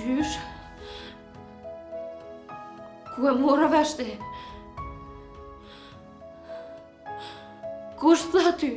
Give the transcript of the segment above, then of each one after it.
Qysh? Ku e mora vesh ti? Kush tha ty?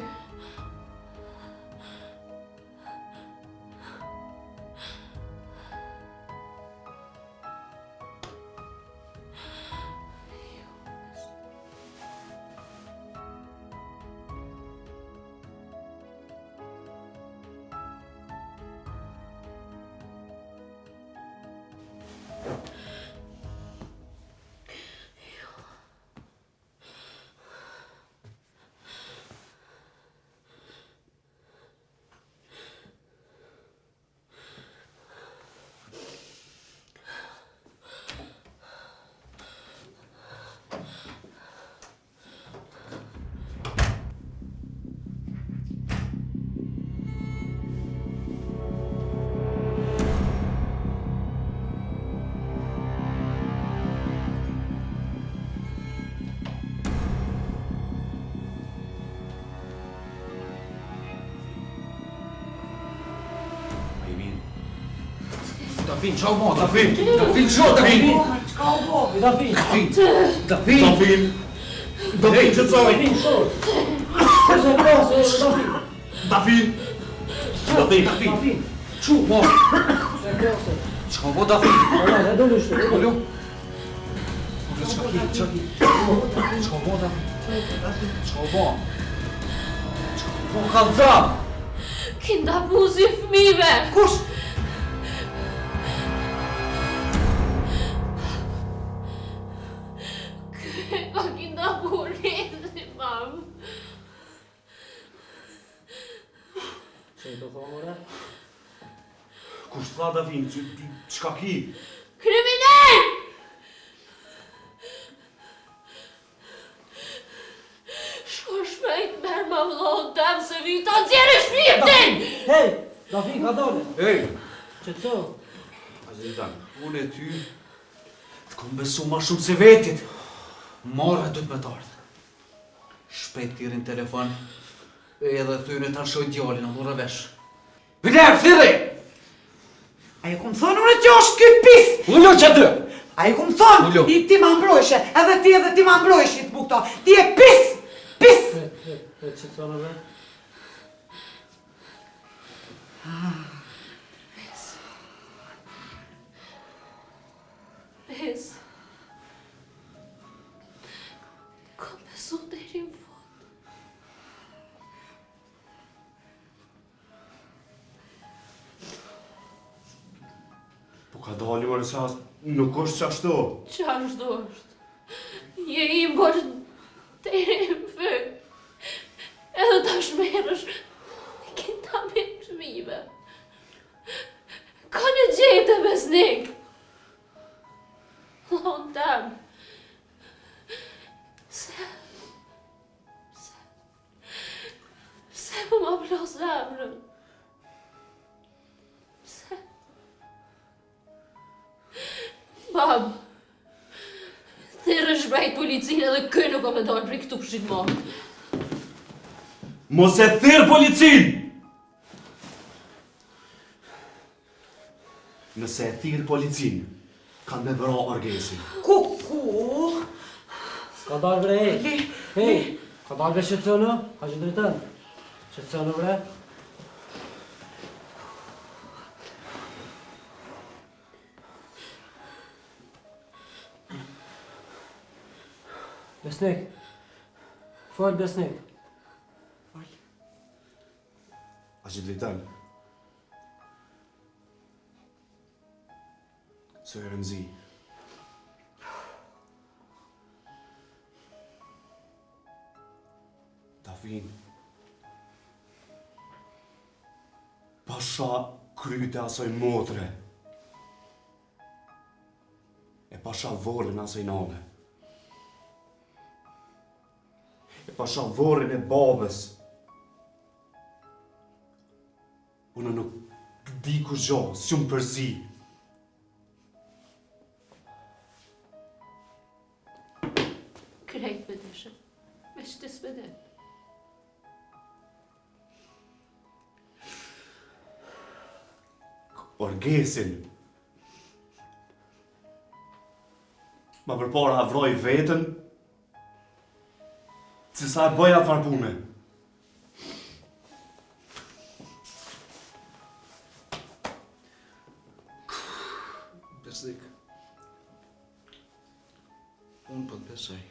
Dafin, çau mo, Dafin! Dafin, çau, Dafin! Çka u bobi, Dafin? Dafin, që coj! Dafin, shor! Se plase, Dafin! Dafin! Çu, mo! Se plase! Çka mo, Dafin? Ola, dhe do lështu, dhe do. Olo? Çka mo, Dafin? Çka mo? Kalza! Kinda buzi fëmive! Kush? Ka kinda burrezi, mam. Që do thonë, ore? Kush tha, Dafin? Çka ki? Kriminal! Shko shmejt merë ma vlohën tem se vi ta nxjerë shpirtin! Hej, Dafin, ka dole! Ej! Që të co? Azitan, unë e ty të kom besu ma shumë se vetit. Marrë du të me të ardhë. Shpejt tiri në telefon, edhe thyre të arshoj djallin, a mora vesh. Biler, thiri! A i kumë thonë unë që është këtë pis! Ullo që aty! A i kumë thonë, Ullo. I ti ma mbrojshe, edhe ti ma mbrojshit bukta. Ti e pis! Pis! Që të thonë, ore? Pes. Kom besu deri në fund. Po ka dali mërë se as nuk është që ashtu. Qashtu është? Je i mërë deri në fund. Edhe ta shmerësh kinda me fëmijëve. Ka në gjejtë e besnik. Lon tem. Se më ma plos zemrën. Se. Bab. Thirë shbejt policinë edhe kë nuk o me dojnë për këtu pëshit mo. Mos e thirë policin! Nëse e thirë policin, kanë me bëra orgesin. Ku? Ka dalë bre, hej! Hej! Ka dalë bre që të conë? Ka që drejten? Që të conë, bre? Besnik. Fal, Besnik. A që drejten? Së e rënzi. Dafin. Pasha kryte asoj motre. E pasha vorën asoj nane. E pasha vorën e babës. Unë nuk di kur gjo, s'jum përzi. Krejt me deshe. Me që të s'beden. Orgesin Ma përpara avroj vetën, se sa e bëja farë pune. Besnik. Unë po të besoj.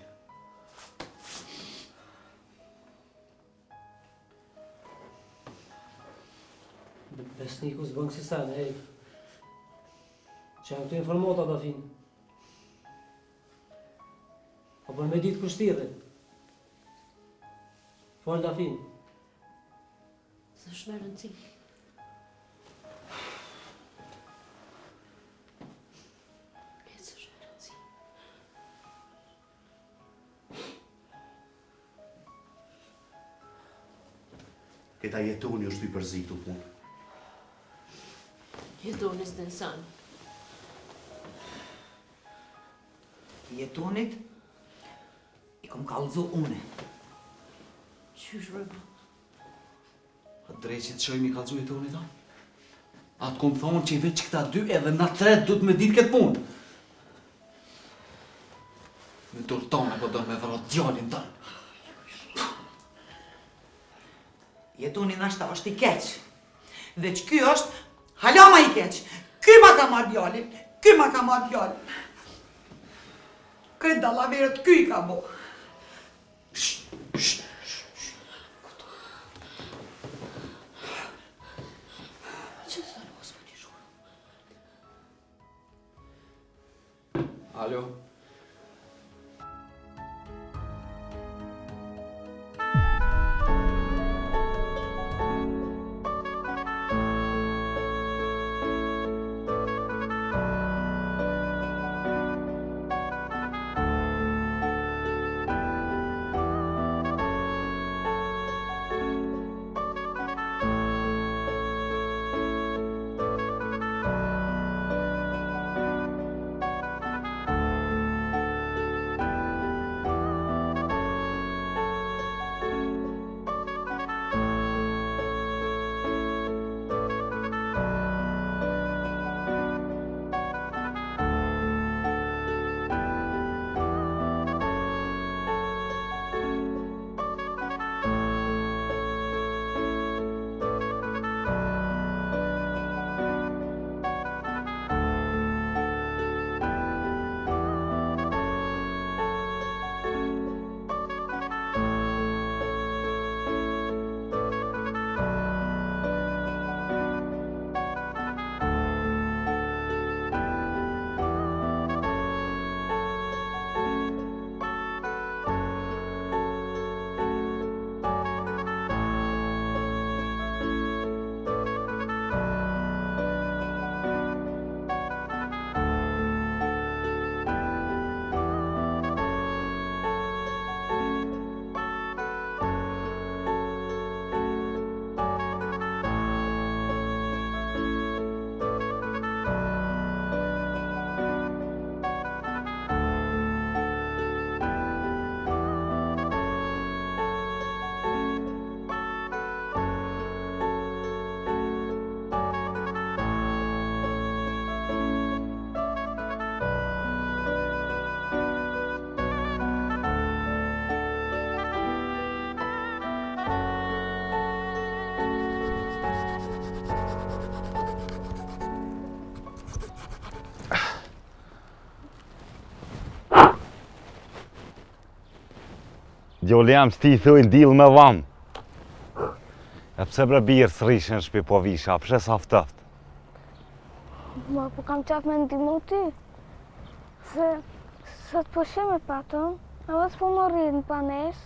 Besniku s'bën kësi sen, ej. Që janë këtu informata da fin. O bën me ditë kushtire. Fol da fin. S'është me rëndësi. S'është me rëndësi. Këta jetoni është i përzitu punë. Jetoni s'den san. Jetonit i kom kallëzu une. Qysh rëba? A drejqit shojmë i kalzu jetonit ta? Atë kom thonë që i veç këta dy edhe na tret du të me ditë këtë punë. Me dur tonë po do me vrat djallin tanë. Jetoni nashta është i keq. Dhe që ky është halama i keq. Ky ma ka marrë djalin. Ky ma ka marrë djalin. Këtë dallaverët ky i ka bo. Që sa mos më një shurë? Alo? Djoli jam s'ti i thujnë dil me vam. E pse bre birë s'rishën shpi po visha, pse sa ftëft? Ma po kam qaf me ndimu ty. Se të pëshime patëm, edhe s'po më rrinë pa nes.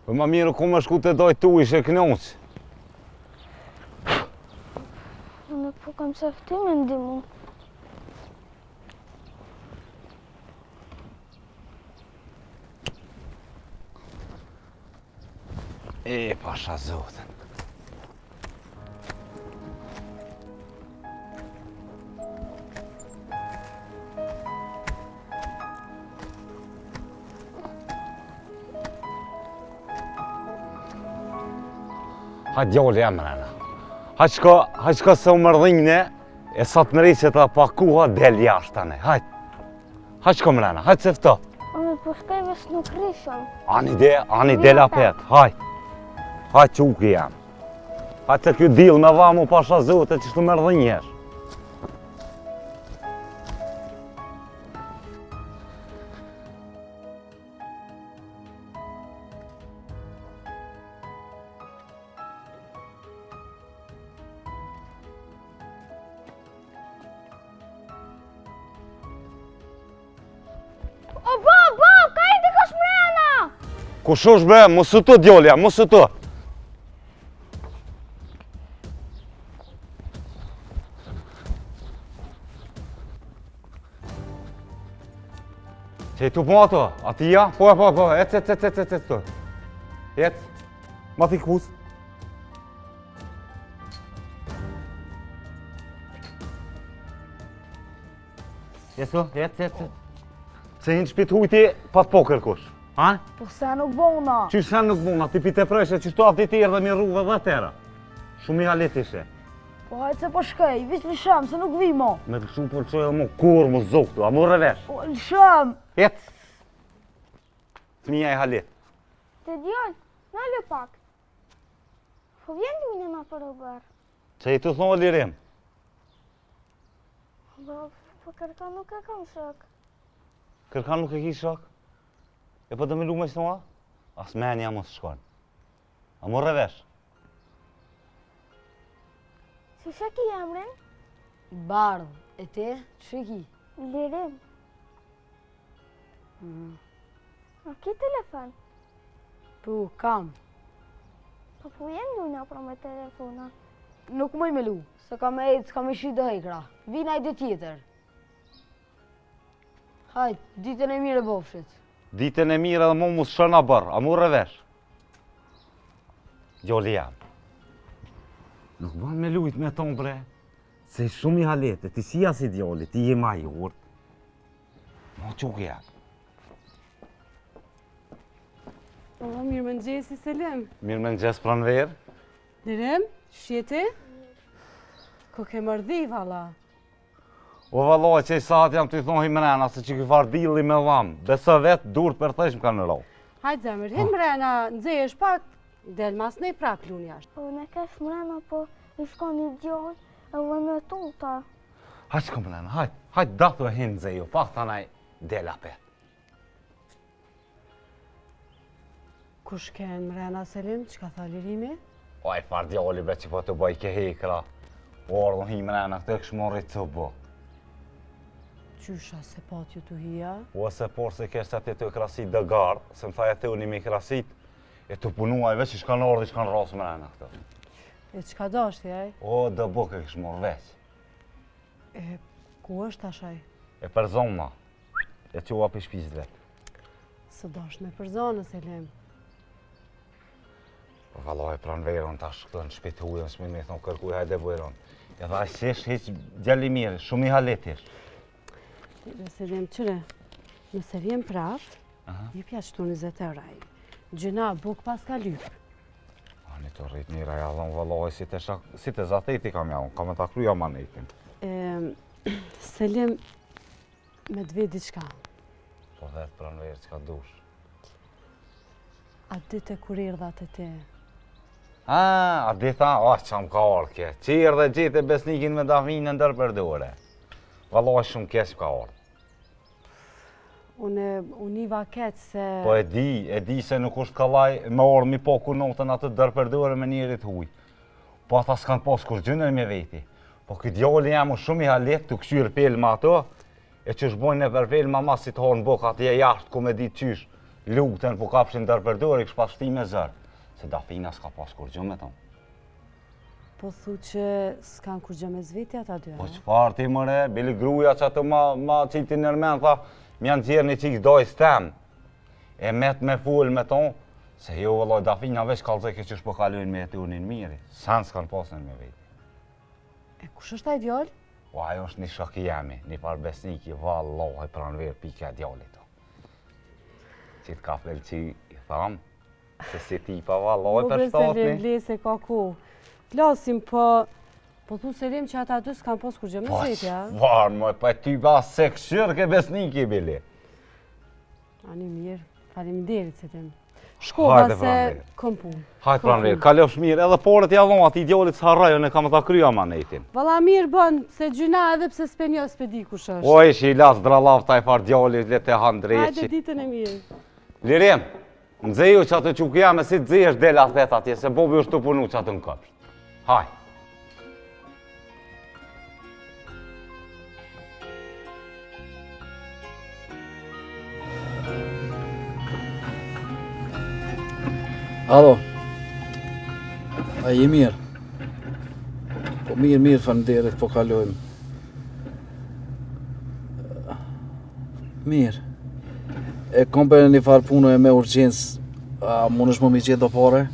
Po ma mirë ku më shku të doj tu ishe knoq. Unë po kam qaf ty me ndimu. E, pasha zotën. Hajtë djoli e mrena. Hajtë se u mërdhinjne, e sa të mëri që ta pakuha del jashtë tane. Hajtë. Haq ko mrena, haq se fto. Unë po shkoj vesh nuk rishëm. Ani del apet, haj. Haj quki jam. Haj se kjo dil me vamu pasha zote që shtu mërë dhe njesh. O, bo, ka i të kosh mrena! Kush është bre, mësë të djolja, mësë të. Që i tu po ato, ati ja? Po, ec të. Ec, ma t'i kus. Ec. Se hinë shpit hujti, pa të poker kush. Ha? Po se nuk bona. Qysh sen nuk buna, ti pite preshe, qysh to ati tjerë dhe mi rruve dhe tëra. Shumë i halit ishe. Po hajtë se po shkej, vish lëshëm, se nuk vi mo. Me të shumë përqoj edhe mu kur mu zoktu, a mu revesh. Po lëshëm. Jet! Fëmija i halit. Të djallë, në lë pak. Po vjen të minë nga për obar. Që i të thonë lirim. Po kërka nuk e kam shok. Kërkan nuk e ki shok? E po të me lu me që thua? As menja mos shkon. A mu revesh? Si shaki emrin? Bardh, e te, që ki? Lirim. A ki telefon? Po, kam. Po vjen dujna pra me telefona. Nuk mëj me lu, se ka me ejtë, s'ka me shi dhe hekra. Vina i dhe tjetër. Hajt, ditën e mire bofshit. Ditën e mire dhe mu mu shërna bërë, a mu revesh? Gjoli jam. Nuk ban me lujt me ton bre. Se shumë i halete, ti si as i djoli, ti je ma i urt. Ma quk jam. Mirë më nëgjesi, Selim. Mirë me nxes pranver. Lirim, shjeti? Ko ke mërdi, vala. O valoj që i sahat jam të i thonë himrena se që këfar dili me dhamë. Besa vetë dur për thëshmë ka në ro. Hajtë zemër, hinë mrena, nëzhesh pak, del mas ne prap lun jashtë. Po ne kesh mrena, po i shkon një gjoj e me tuta. Hajtë shko mrena, hajtë datu e hinë zejo, pak të anaj del apet. Kush ken mrena, Selim, që ka tha Lirimi? O e far djoli bre që po të bëj ke hekra. Ordën himrena këtë kështë morri të bë. Qysha se pat ju të hija? O se por se kështë atë të krasit dë gardë, se më thaj e të unë me krasit, e të punuaj veç që shkanë ordi shkanë rasë mrena këtë. E qka dashti, aj? O, dë bëk e kështë morë veç. E ku është ashaj? E për zona, e që ua për shpizit vetë. Së dasht me për zonë, Selim. Valoj pranë verën tash këtë në shpitë hujën, s'mi me thonë kërkuj hajde bujron. E dha shesh heq djali mirë, shumë i haletish. Dhe Selim, qëre, nëse vjen praf, një pja qëtu 20 euraj. Gjëna buk pas ka lypë. Ani të rrit mira, ja dhëmë valoj, si të zateti kam ja unë, kam e ta kryja manetin. Selim, me dve diçka. Po dhe të pranë verë që ka dush. A dite kur irdhat e te? A di tha, që më ka orke. Qirë dhe gjitë e besnikin me Davinë ndër për dure. Valoj shumë kesh ka orë. Unë i vaket se... Po e di se nuk është kalaj me orë mi po kunotën atë dër për dure me njerit huj. Po ata s'kanë pos kur gjynër me veti. Po këtë djoli jam shumë i halet të këshyrë pelma ato, e që shbojnë e për pelma ma si të horë në bok atje jashtë ku me ditë qysh. Lutën po kapshin dër për dure, i kështë pas shti me zërë. Se Dafina s'ka pas kur gjë me tonë. Po thu që s'kan kur gjë me zviti ata dy, Po qëfar ti mëre, bili gruja që atë ma qiti nërmen, tha, m'janë gjirë një qikë dojë stem. E met me full me tonë, se jo vëlloj Dafina veç kalëzë ke që shpo kalujnë me jetë unin miri. Sanë s'kan pasën me veti. E kush është ai djallë? O ajo është një shoki jemi, një par besniki, valloj pranë verë pike djallit to. Qitë ka fel që i thamë, se si ti pa valloj për shtatni. Selim, lese ka ku. Klasim, po Po thu Selim që ata dy s'kan pos kur gjë me zetja. Varë, moj, pa ty ba se këshyrë ke besniki, bili. Ani mirë, faleminderit Selim. Shko, Hajde, se pranverë. kom punë. Hajtë pranverë, kalofsh mirë, edhe porët jallon ati idealit s'harrajo, ne kam ta kryo amanetin. Valla mirë bën, se gjyna edhe pse s'penjo s'pedi kush është. O, ishi i las dralav taj far djallit, le te han Hajde dreqi. ditën e mirë. Lirim, nëzeju që atë quk jame si të zejesh del athet atje, se Bobi është të punu që atë në këpsht. Haj. Alo. A je mirë? Po mirë, faleminderit, po kalojmë. Mirë. E kom për një farë punoj me urgjencë. A mund është më mi gjithë do pare?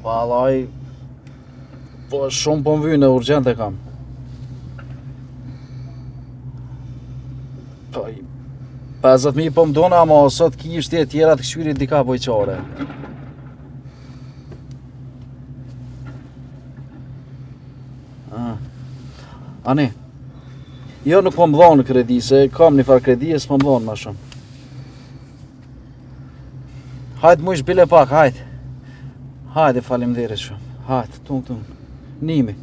Valaj, po shumë po më vynë, urgjent e kam. Po, 50.000 po më dona, ama sot ki ishte e tjera të këshyrit dika bojqare. Ani, jo nuk po më dhonë kredi, se kam një farë kredi e s'po më dhonë ma shumë. Hajtë mu ish bile pak, hajtë. Hajde, faleminderit shumë. Hajtë, tung. Nimi.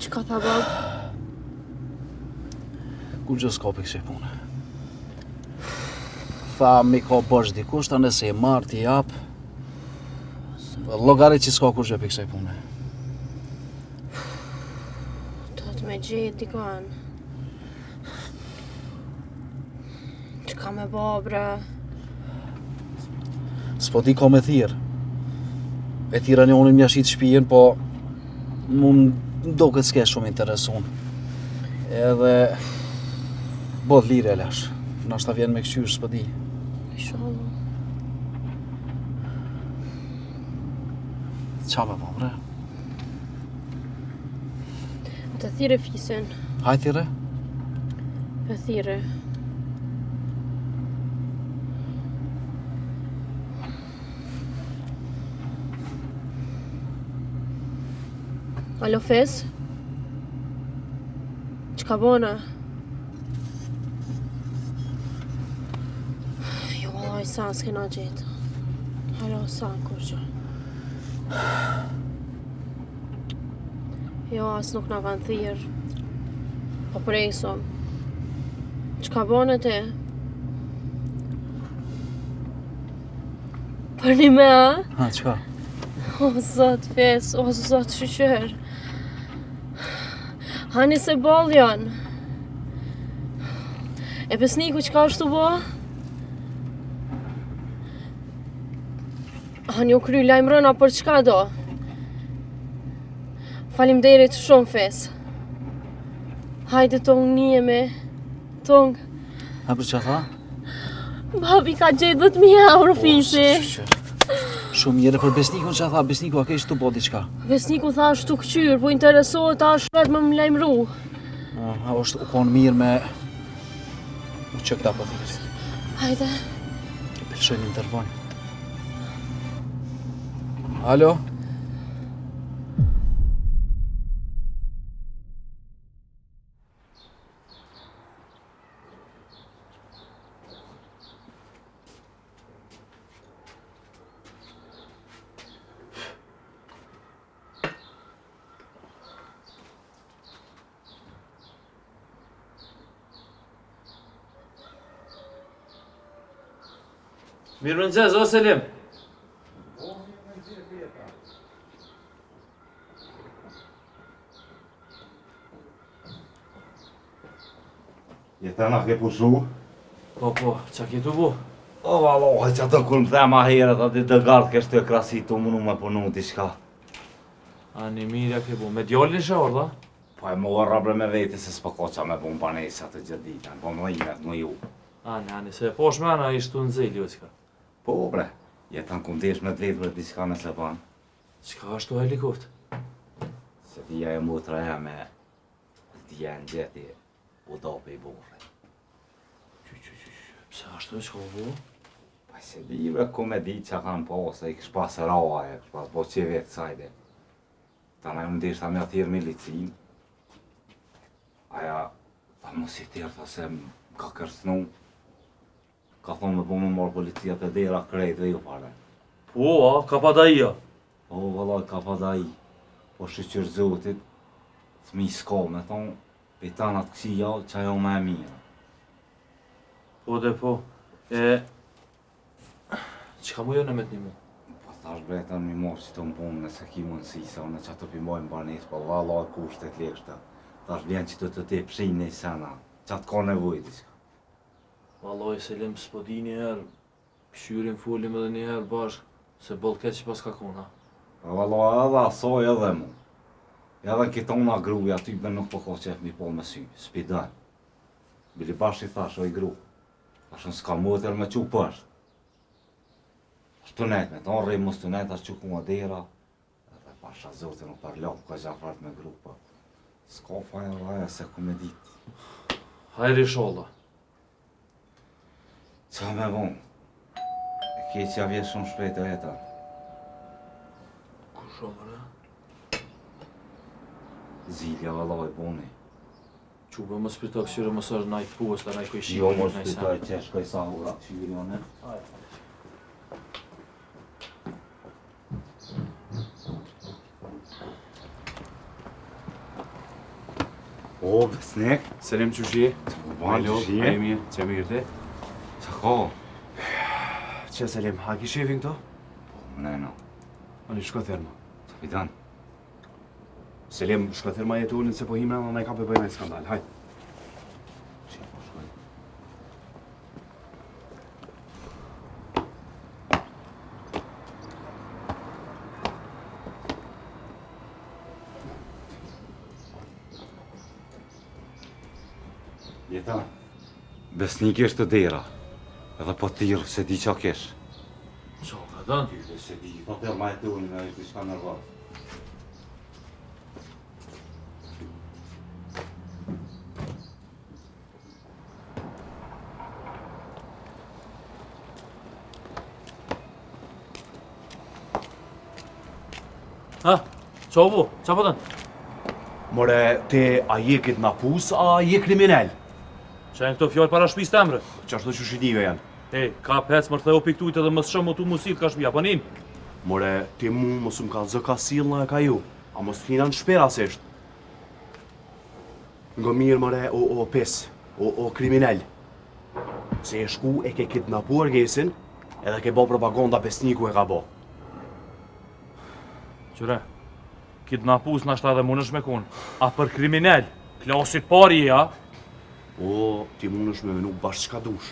Çka tha bab? Kur gjë s'ka për kësaj pune. Tha mi ka bësh dikush, ta nëse e marrë t'i jap. Llogarit që s'ka kur gjë për kësaj pune. Do të me gjetë dikon. Çka me bo, bre? S'po di ka me thirë. E thira një unë mja shit shpijen, po më do këtë s'ke shumë interesun. Edhe bot lirë e lash. Nashta vjen me këshysh, s'po di. Inshallah. Qa me po, bre? Të thire fisin. Hajt thire? Të thire. Alo, Fes? Çka bona? Jo, vallaj, sa s'kena gjetë. Alo, sa kur gjë. Jo, as nuk na kanë thirr. Po presom. Çka bona ti? Për një me, a? Ha, qka? O, zot, Fes, o, zot, shqyqër. Hani se bol janë. E pesniku qka është të bo? Hani u kry lajmërona për qka do? Faleminderit shumë, Fes. Hajde tong njeme. Tong. Ha, për që tha? Babi ka gjetë 10.000 euro, Fisi. Shumë mirë për besnikun që tha, besniku a kesh të bo diqka? Besniku tha është të këqyrë, po interesohet ta është vetë më lajmëru. A është u konë mirë me... U që këta po thirës. Hajde. Pëlqoj një intervon. Alo? Mirë mëngjes, o Selim. Jetëna ke pushu? Po, qa ke tu bu? O, valohi, që ato kur më thema herët, ati të gardë kështë të krasi të munu me punu t'i shka. Ani mirja ke bu, me djallin shë orda? Po e morra bre me veti se s'po ko qa me bu më banesa të gjithë ditën, po më dhimet më ju. Ani, se po shmena ishtu në zilë, jo qka. Po, bre, jetën ku ndesh me të vetë bre t'i shka nëse pan. Qka është tu helikoft? Se t'ja e mutra e me t'ja në gjeti u dope i burri. Pse ashtu e qka bu? Po Se libre komedi që kanë pas, i kish pas raja, e kish pas po që vetë sajde. Ta me ndeshta me atyre milicin. Aja, ta mos i tjerë, ta se ka kërsnu. Ka thonë me po me marrë policia të dera krejt dhe jo pare. Po, a, ka pa da ija. Po, vëllaj, ka pa da i. Po shqyqër zotit, thmi s'ka me thonë, pe tanat kësi javë që ajo me e mija. Po dhe po. Që ka mu jo në me t'nimu? Po thash bretën mi morë që të më punë nëse ki mundësi, sa unë që të pimbojmë banes, po valla kushtet lekshta. Thash vjen që të te pshin një sena, që atë ka nevojë diska. Vallaj, Selim s'po di njëherë, pshyrin folim edhe njëherë bashkë, se boll keq që pas ka kona. Po valla edhe asoj edhe mu. Edhe kitona gruja ty be nuk po ka qef mi po me sy, s'pidan. Bili bashkë i thash, oj gru, thashën s'ka motër me qu pësht. Shtunet me tonë, rej mu shtunet, ashtë që ku më dera, edhe pasha zote nuk parlohë, ka gjafrat me grupa. S'ka faja vaja se ku me ditë. Hajri sholla. Qa me vonë? E keqja vje shumë shpejt e jeta. Ku shumë, ne? Zilja vallaj boni. Qube më spita kësire më sërë naj posta, naj koj shikë. Jo më spitoj që shkoj sa ura qyri o ne. O, besnik. Selim qyshi? Alo, e mirë, që mirë ti? Qa ka? Që Selim, a ki shefin këto? Nëjna. Ani shko therma. Kapitan. Selim, shko therma jetu ullin se po himra në ka përbëjnë e skandal, hajt. Që po shkoj? Jeta, besnik është të dera, edhe po tirë se di qa kesh. Qa ka dënë? Ty dhe se di, po tërë ma e të unë me është shka nërvaz. Ha? Qa u bu? Qa po dënë? More, te a je kidnapus, a je kriminal? Qa e në këto fjallë para shpis të emre? Qashtu që shqidive janë? Ej, ka pec mërë të e o piktujt edhe mësë shumë tu musil ka shpia, po nin? More, ti mu mos më ka zë ka silna e ka ju, a mos t'hina në shperasisht. Ngo mirë, more, o pes, o kriminal. Se e shku e ke kidnapu Argesin, edhe ke bo propaganda besniku e ka bo. Qyre, kidnapus në ashtë edhe mund është me konë, a për kriminal, klasit pari ja? O, ti mund është me menu bashkë shka dush,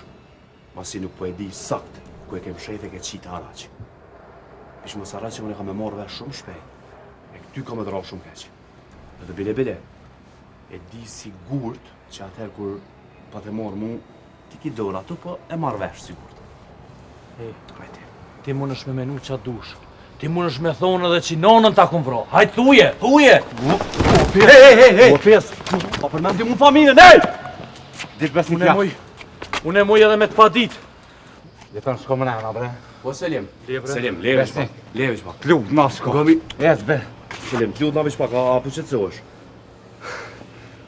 masi nuk po e di sakt ku e kem shefe ke qitë araq. Pish mos araq që unë e ka me morë vesh shumë shpejt, e këty ka me dra shumë keq. Edhe bile, e di sigurt që atëherë kur pa të morë mu, ti ki dorë ato, po e marrë vesh sigurt. Ej, Hajti. ti mund është me menu qa dush. Ti mund është me thonë edhe që nonën ta kun vro. Hajt thuje, thuje! O pes, pa përmendi mu familjen, ej! Ditë besnik ja. Unë e muj edhe me të pa dit. Jeton shko më nëna, bre. Po Selim, Lepre. Selim, levesh pak, levesh pak. Klut na shko. Gomi, Ec, be. Selim, t'lut na vesh pak, a po qetësohesh?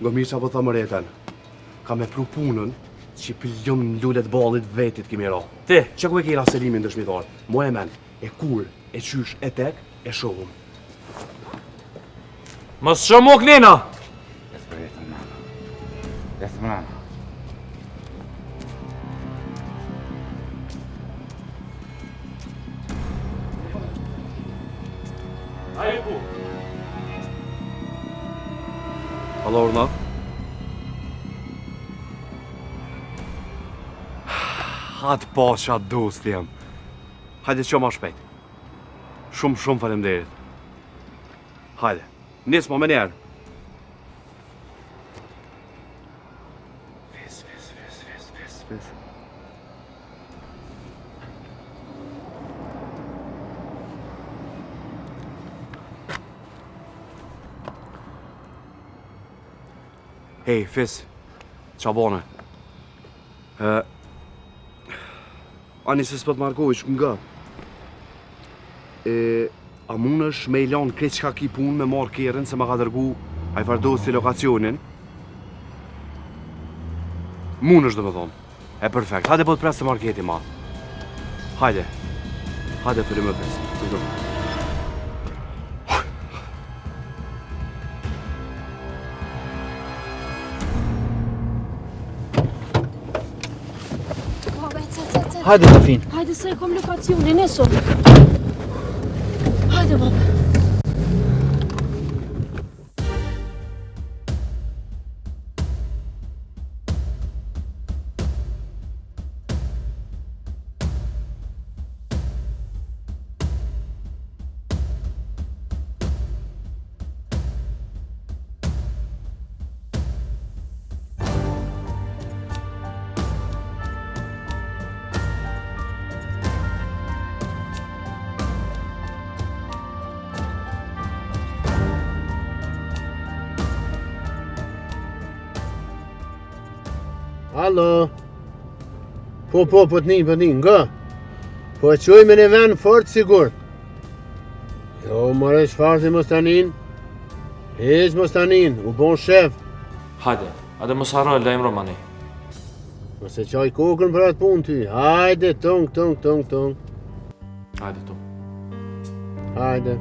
Gomi qa po tha më reten, ka me pru punën që pëllëm në lullet ballit vetit kemi ra. Ti, Që ku e kera Selimin dëshmitar? Mo e men, e kur, e qysh, e tek, e shohum. mos shumë ok nena! Ec, bre, jetën nëna. Ec, më nëna. Hajt ku? Allah urna. Hatë pa që atë dost jam. Hajde që ma shpejt. Shumë faleminderit. Hajde, nis ma me njerë. Ves. Hej, Fis, qa bone? Ani se s'po të Markovic, nga. A mund është me i lanë kreç çka ki punë me marrë kerën se ma ka dërgu a i fardosi lokacionin? Mund është do me thonë. E perfekt. Hajde po të presë të marketi ma. Hajde. Hajde të më presë. Hajde, Dafin. Hajde se e kom lokacionin, e sot. Hajde, baba. Alo. Po të një, nga? Po e qoj me në ven fort sigur. Jo, mërë shfarti mos tanin. Heq mos tanin, u bon shef. Hajde mos harroj lajm romani. Mos e qaj kokën për atë punë ty. Hajde, tong. Hajde tu. Hajde.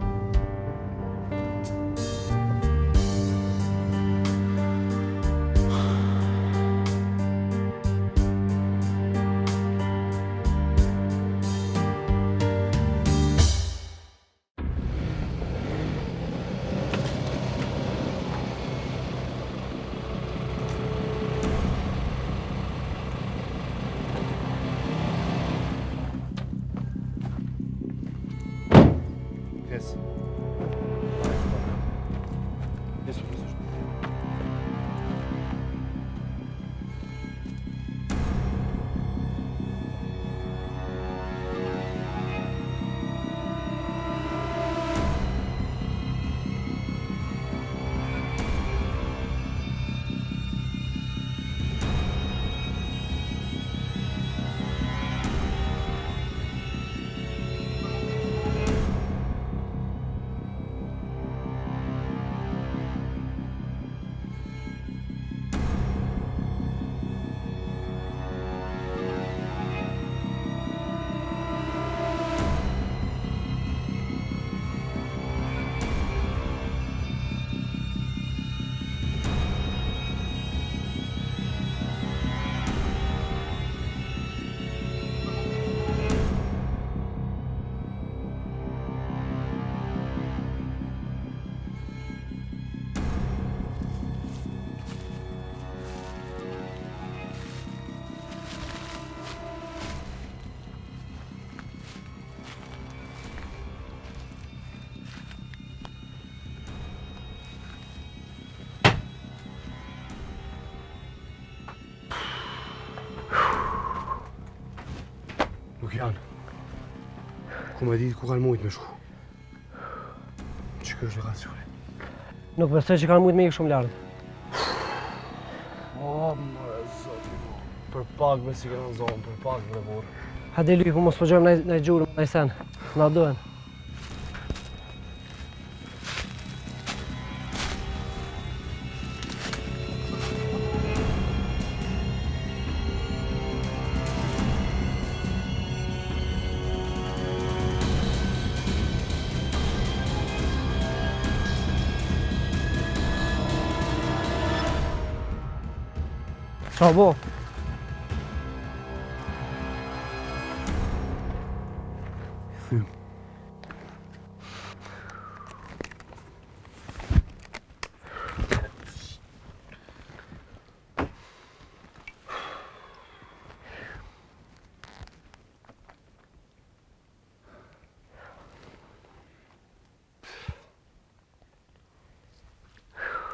Yes. Nuk janë. Ku me ditë ku kanë mujtë me shku. Që kjo është lokacioni? Nuk besoj që kanë mujtë me ikë shumë lartë. O, mërë zoti, për pak me si kënë zonë, për pak bre borë. Hajde luj, po mos po gjojmë në gjurë, në sen. Na dohen. Qa bo? Thym.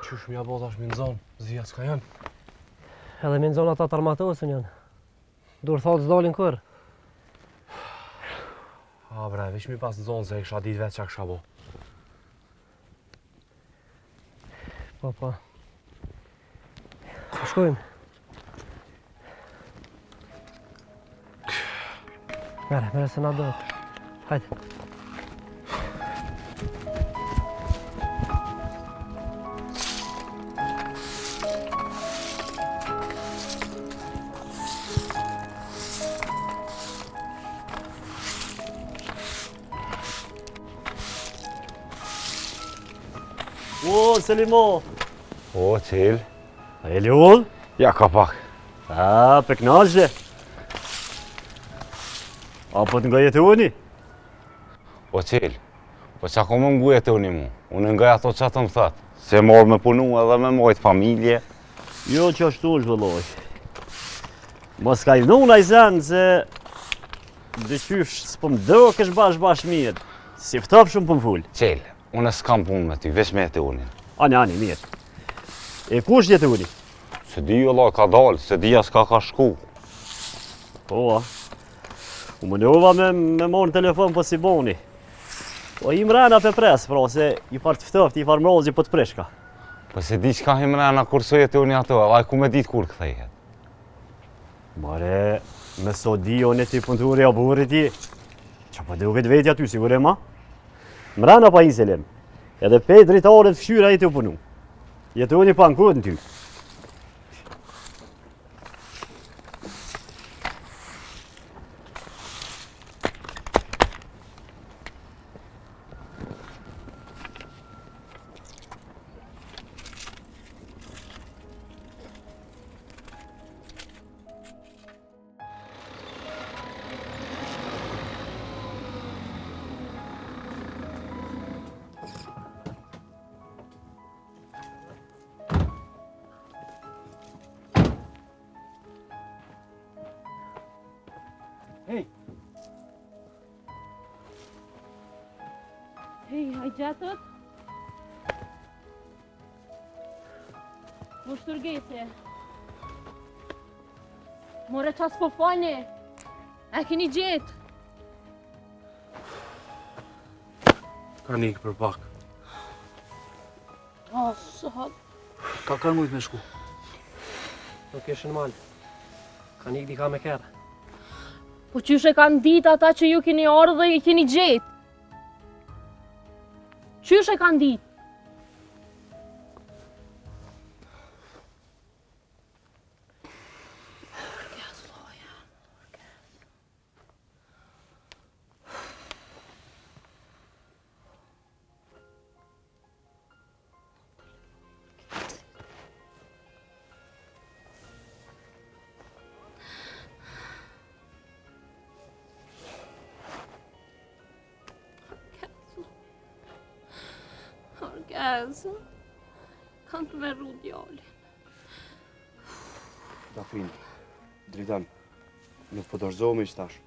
Qysh m'ja bo tash me në zonë, zia s'ka janë. Edhe me në zonë ata të armatosën janë. Dur thotë s'dolin kër. A bre, veç mi pas në zonë se e kësha dit vetë qa kësha bo. Po. Shkojmë. Mere se na do. Hajde. O, Selimo! O, qel. A e ljoll? Ja, ka pak. A, për knaqe. Apo të nga jetoni? O, qel. Po qa ko më ngu jetoni mu? Unë nga ato që ato më thëtë. Se morë me punu edhe me mojtë familje. Jo që ashtu është vëlloj. Mos ka i vënu në ajzen se... Dëqysh s'po më do kësh bash mirë. Si ftop shumë për më full. Qel, unë s'kam punë me ty, veç me jetoni. Ani, mirë. E kush jetoni? Se di jo la ka dalë, se di as ka shku. Po, u më nëva me morë në telefon po si boni. Po i mrena për pres, pra, se i par të ftoft, i par mrozi po të prishka. Po se di qka i mrena kur so jetoni ato, edhe ku me dit kur këthejet. Mare, me so di o në ti pënturi a burit ti, që po duket vetja ty, sigur e ma? Mrena pa i selim, edhe pe dritaret fshyra i të punu. Jetoni pa në kodë në ty. Hej, hajgjatët? Më shtërgese. More qas po fani. E keni gjetë. Ka nikë për pak. O, sot. Ka kanë mujtë me shku. Nuk ishën mal. Ka një di ka me kërë. Po qyshe kanë ditë ata që ju keni ardhë dhe i keni gjetë? Qyshe kanë ditë? Orgazë, kanë të verru djallin. Dafin, dritan, nuk po dorëzohemi që tash.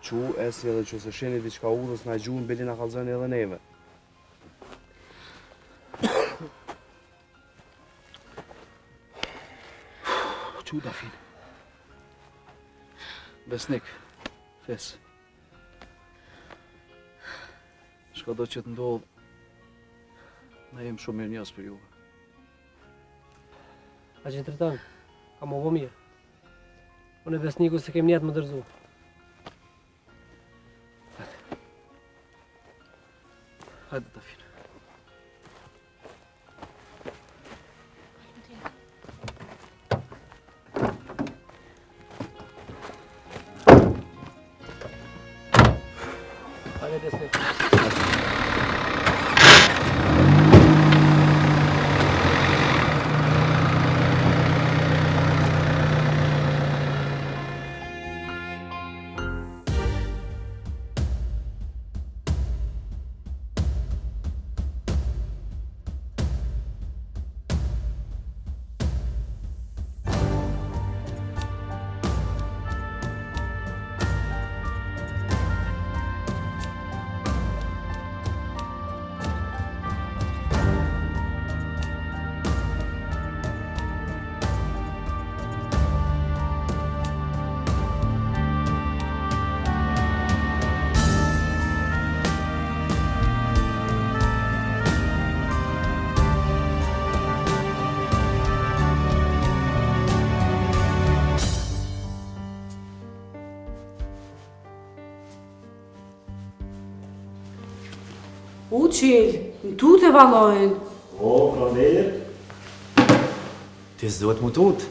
Qu esi edhe që se sheni diçka udhës na gjuhën beli na kalzoni edhe neve. Qu Dafin. Besnik, fes. Shka do që të ndodhë, na jem shumë mirë njës për juve. A që të rëtanë, ka më bo mirë. Unë e besniku se kem njetë më dërzu. Hajde, Dafin. Hajde besnik. qelë, në tutë e valojnë. O, prandejer. Ti s'duhet mu tutë.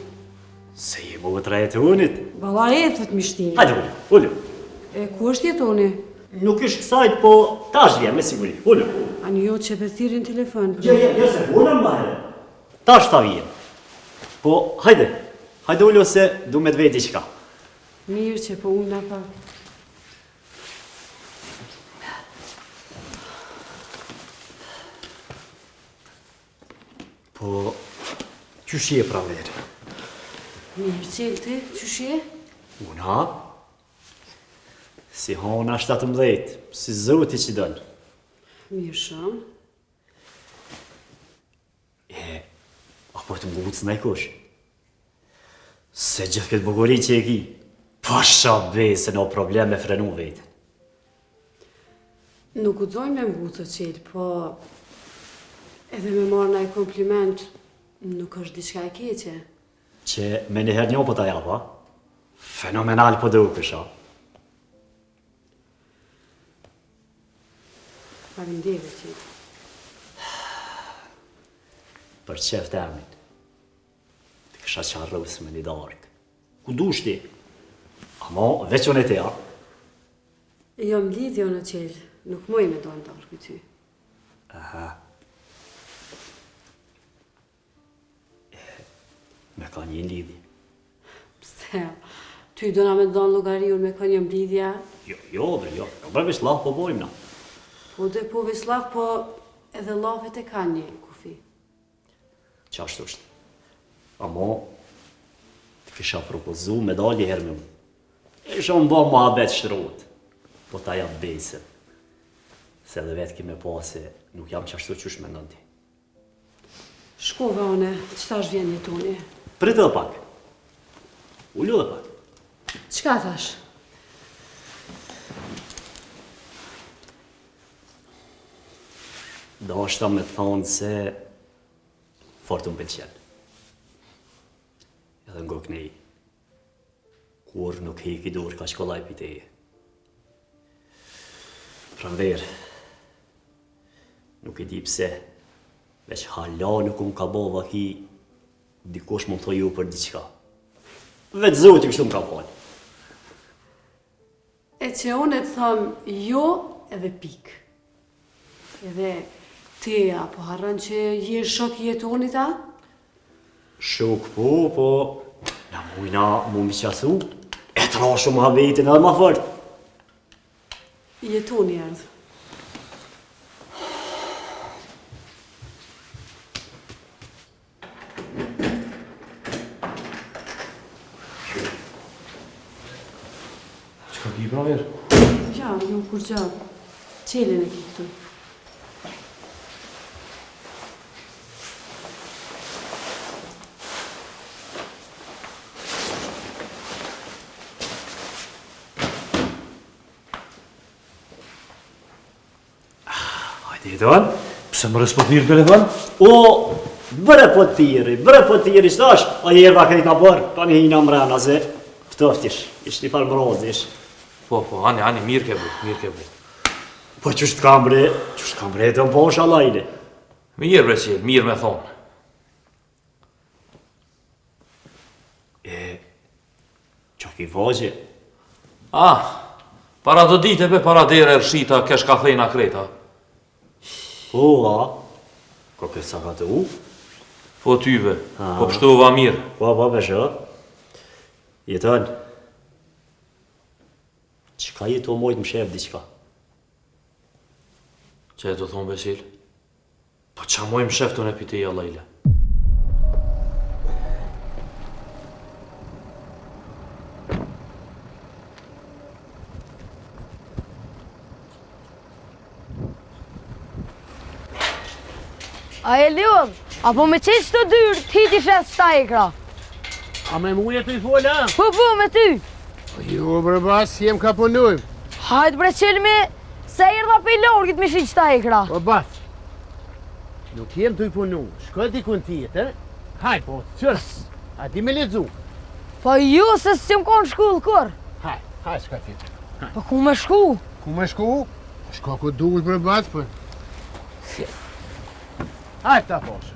Se je mu të rajet e unit. Vala ethet mishtini. Hajde, ullu. E ku është jetoni? Nuk është kësajt, po tash vjen, me siguri. Ullu. Ani jo që e thirin telefon. Jo, se ullën ma herë. Tash ta vjen. Po, hajde. Hajde ullu se du me të veti qka. Mirë që po unë në pak. Po, qysh je pranderë? Mirë qelë ti, qysh je? Una? Si hona 17, si zoti që dënë. Mirë shumë. Apo të mbucë në kush? Se gjithë këtë buguri që e ki, pasha bej se në problem me frenu vetë. Nuk u dzojnë me mbucë qelë, po edhe me marrë në kompliment, nuk është diçka e keqe. Që me njëherë një po ta japa, fenomenal po dhe u kësha. Faleminderit qelë. Për qef të emin, të kësha qarrës me një darkë. Ku dush ti? Amo, veç unë e te, a? Jam lidhjo në qelë, nuk moj me dojnë darkë ty. Aha. Me ka një lidhje. Pse, ty do na me dojnë logariur me ka një mblidhja? Jo, bre veç laf po bojmë na. Po dhe po veç laf, po edhe lafet e ka një kufi. Qashtu është. Amo, të kisha propozu me dalje herë me mu. Isha më ba muhabet shtrot, po ta jam bejse. Se edhe vetë kime pa se nuk jam qashtu qysh me ndonë ti. Shkove one, qëta është vjen një toni? Pritë dhe pak. Ullu dhe pak. Qka thash? Do është ta me thonë se fort unë pëlqen. Edhe në goknej, kur nuk heki dur ka shkollaj piteje. Pranver, nuk e di pse, veç hala nuk unë ka bova ki, dikosh më thoi ju për diqka. Vetë zoti kështu më ka falë. E që unë e të thëmë jo edhe pik. Edhe teja, po harran që je shok jetonit a? Shok po, na mujna mu mi qasu, e të rashu më habetin edhe ma fort. Jetoni erdhë. Qka ki pranver? Ja, jo kur gjabë. Qelin e ki këtu. Hajde jeton? Pse më respot mirë telefon? O, bre po tiri, shtash, a jeva këtë ka bërë, pa një hina mrena, se ftoftish, ish një farë mrozish. Po, ani, mirë ke bërë. Po qështë kam bre, të më po shalajne. Mirë bre qelë, mirë me thonë. Qa ki vazhe? Para do dite be para dere e rshita kesh ka thejna kreta. Po, ko këtë sa ka të u? Po tyve, po pështova mirë. Po, besho. Jeton. Qka jeto mojtë më shef diqka? Që e do thonë besil? Po qa moj më shef të në piteja lejle? A e lion, apo me qesh të dyrë, ti ti shes shta ekra. A me muje të i fola? Po, me ty. Jo, bre bas, jem ka punujmë. Hajtë bre qelmi, se i rda pe i lorgit me shi qta ekra. Po bas, nuk jem të i punu, shkoj dikun tjetër. Haj, po, qërës, a di me lezu. Po ju, se s'jem konë shkull, kur? Haj, shka tjetër. Po ku me shku? Ku me shku? Shko ku duhet bre bas, po. Hajde ta poshë.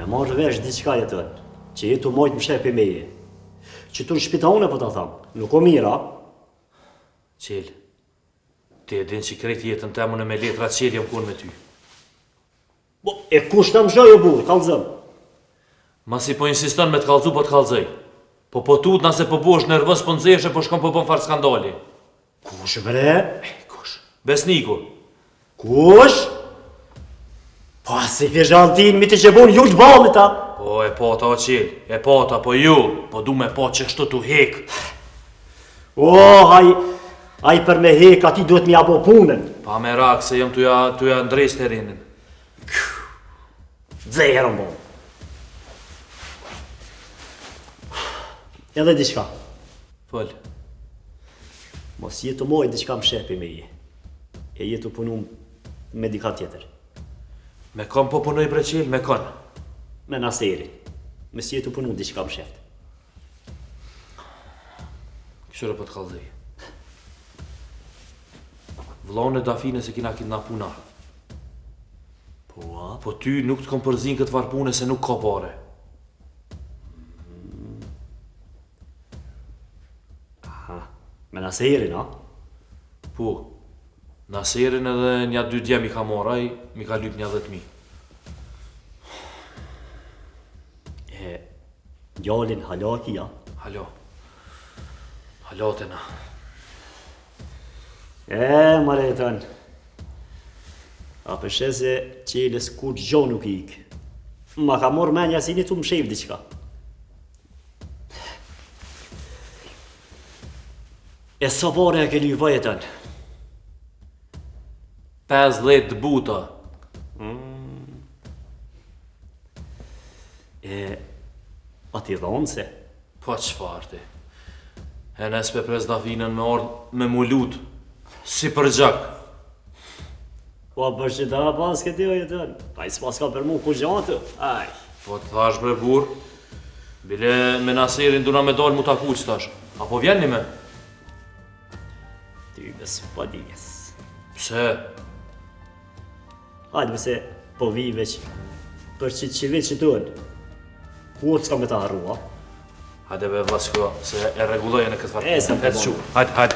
Me marrë vesh diçka jetën, që jetu mojtë më shepi meje. Që tu në shpita une po ta thamë, nuk o mira. Qel, ti e din që krejt jetën temën e me letra qel jam kun me ty. Bo, e kush të më shoj o burë, kalëzëm. Masi po insiston me të kalëzu, po të kalëzëj. Po tut nëse po bosh nervës, po nëzeshe, po shkom po bën farë skandali. Kush bre? Kush? Besniku. Kush? Po si fjeshaltin mi të që bon ju të balit ta. Po e pata o qel, e pata, po ju, po du me pa që kështu t'u hek. O, haj për me hek, ati duhet mi abo punën. Pa me rak, se jam t'uja ndrejs të rinin. Dzejherën bon. Edhe diçka. Fol. Mos jetu moj diçka më shepi me je. E jetu punu me dika tjetër. Me kom po punoj bre qel, me kon. Me naseri. Me si jetu punu diçka më sheft. Këshyre po të kalëzëj. Vllone Dafine se kina kidnapu na. Po ty nuk të kom përzin këtë varpune se nuk ka pare. Me Naserin, a? Po. Naserin edhe nja 2 djem i ka moraj, mi ka lyp nja 10.000. E, gjallin halaki, ja? Halo. Halotena. Maretën. A përshe se qeles kur gjo nuk i ik. Ma ka mor menja si një tu më shef diqka. E sa pare e ke lypa jetën? 50 buta. E, ati dhonë se? Po qëfar ti? E nespe pres Dafinën me ardh me mu lut. Si për gjak. Po për që da pas këti o jetën? A i s'pas ka për mu ku gjatë? Aj. Po të thash bre bur. Bile me Naserin duna me dalë mu taku që tash. Apo vjen një me? Ty me s'padjes. Pse? Hajde mëse po vi veç për që veç që tënë. Ku s'ka me ta harrua? Hajde be vlashko, se e regulloje në këtë farë. E, se më shu. Hajde.